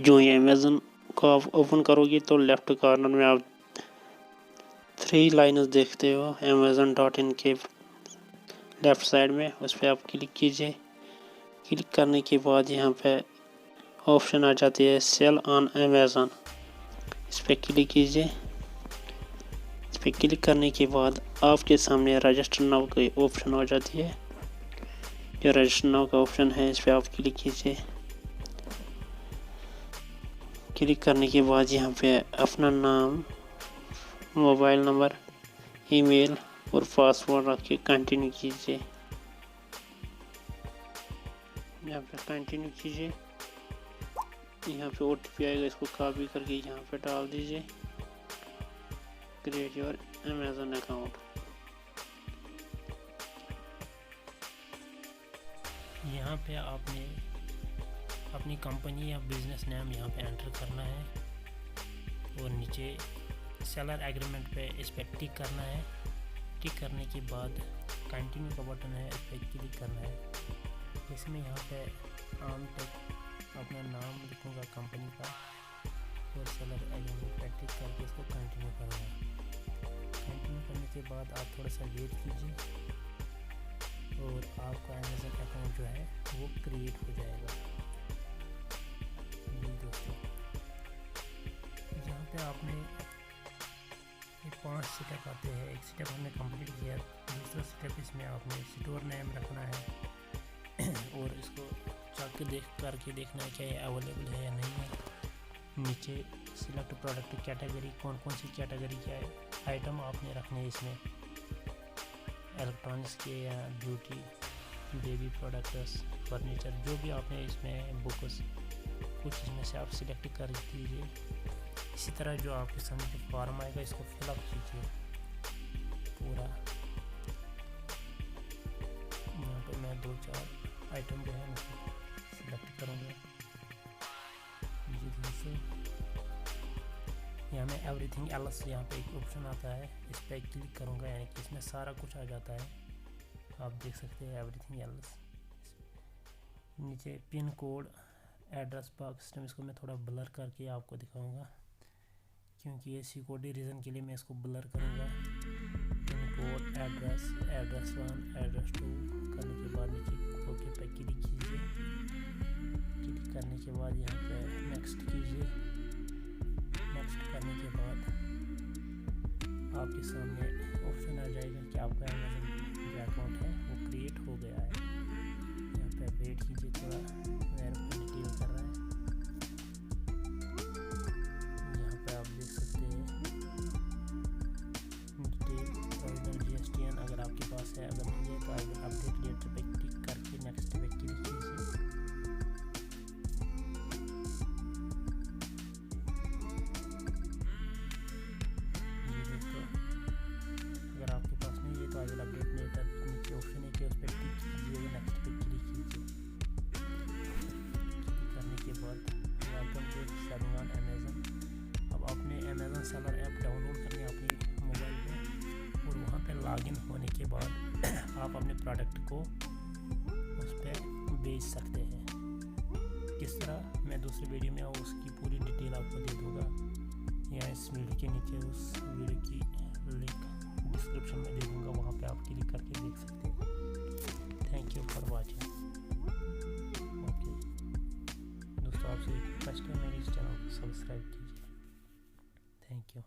जो ही अमेज़न को आप ओपन करोगे तो लेफ्ट कॉर्नर में आप 3 लाइन्स देखते हो amazon.in के लेफ़्ट साइड में, उस पर आप क्लिक कीजिए। क्लिक करने के बाद यहाँ पे ऑप्शन आ जाती है सेल ऑन अमेज़न, इस पर क्लिक कीजिए। इस पर क्लिक करने के बाद आपके सामने रजिस्टर नाउ की ऑप्शन हो जाती है। जो रजिस्टर नाउ का ऑप्शन है इस पर आप क्लिक कीजिए। क्लिक करने के बाद यहाँ पे अपना नाम, मोबाइल नंबर, ईमेल और पासवर्ड रख के कंटिन्यू कीजिए। यहाँ पे कंटिन्यू कीजिए। यहाँ पे OTP आएगा, इसको कॉपी करके यहाँ पे डाल दीजिए। Create your Amazon account. यहाँ पे आपने अपनी कंपनी या बिजनेस नेम यहाँ पे एंटर करना है और नीचे सेलर एग्रीमेंट पे इस पर टिक करना है। टिक करने के बाद कंटिन्यू का बटन है, इस पर क्लिक करना है। इसमें यहाँ पे आम तक अपना नाम लिखूँगा कंपनी का और सेलर एग्रीमेंट पे टिक करके इसको कंटिन्यू करूँगा। कंटिन्यू करने के बाद आप थोड़ा सा वेट कीजिए और आपका अमेज़न अकाउंट जो है वो क्रिएट हो जाएगा। जी दोस्तों, यहाँ पे आपने ये 5 स्टेप आते हैं। एक स्टेप हमने कंप्लीट किया। दूसरा स्टेप इसमें आपने स्टोर नेम रखना है और इसको चेक करके देखना है क्या ये अवेलेबल है या नहीं है। नीचे सिलेक्ट प्रोडक्ट कैटेगरी, कौन कौन सी कैटेगरी के आइटम आपने रखने हैं इसमें, इलेक्ट्रॉनिक्स के या ब्यूटी, बेबी प्रोडक्ट्स, फर्नीचर, जो भी आपने इसमें बुक्स, कुछ इसमें से आप सिलेक्ट कर दीजिए। इसी तरह जो आपके सामने फॉर्म आएगा इसको फिलअप कीजिए पूरा। यहाँ पर मैं 2-4 आइटम जो है सिलेक्ट करूँगा। जी दोस्तों, यहाँ में एवरीथिंग एल्स यहाँ पे एक ऑप्शन आता है, इस पर क्लिक करूँगा, यानी कि इसमें सारा कुछ आ जाता है। आप देख सकते हैं एवरीथिंग एल्स। नीचे pin code, address box system, इसको मैं थोड़ा ब्लर करके आपको दिखाऊंगा क्योंकि ये सिक्योरिटी रीज़न के लिए मैं इसको ब्लर करूँगा। पिन कोड, एड्रेस 1, एड्रेस 2 करने के बाद नीचे ओके पे क्लिक कीजिए। क्लिक करने के बाद यहाँ पे नेक्स्ट कीजिए। नेक्स्ट करने के बाद आपके सामने ऑप्शन आ जाएगा कि आपका अमेज़न जो अकाउंट है वो क्रिएट हो गया है। यहाँ पे वेट कीजिए, थोड़ा वेरीफाई कर रहा है। यहाँ पे आप देख सकते हैं डिटेल ओरिजिनल GSTN अगर आपके पास है, अगर नहीं है तो अपडेट लेटर पे क्लिक करके नेक्स्ट पे क्लिक कीजिए। अगर आपके पास नहीं है तो आई विल अपडेट लेटर नीचे ऑप्शन है कि उस पर टिक कीजिए, नेक्स्ट पे क्लिक कीजिए। क्लिक करने के बाद welcome to selling on Amazon. अब अपने अमेज़न सेलर ऐप डाउनलोड करनी है अपनी मोबाइल पे और वहाँ पे लॉगिन होने के बाद आप अपने प्रोडक्ट को उस पर बेच सकते हैं। किस तरह मैं दूसरे वीडियो में उसकी पूरी डिटेल आपको दे दूँगा, या इस वीडियो के नीचे उस वीडियो की लिंक डिस्क्रिप्शन में दे दूँगा, वहाँ पे आप क्लिक करके देख सकते हैं। Thank you for watching. Okay दोस्तों, आपसे रिक्वेस्ट है मेरे इस चैनल को सब्सक्राइब कीजिए। Thank you.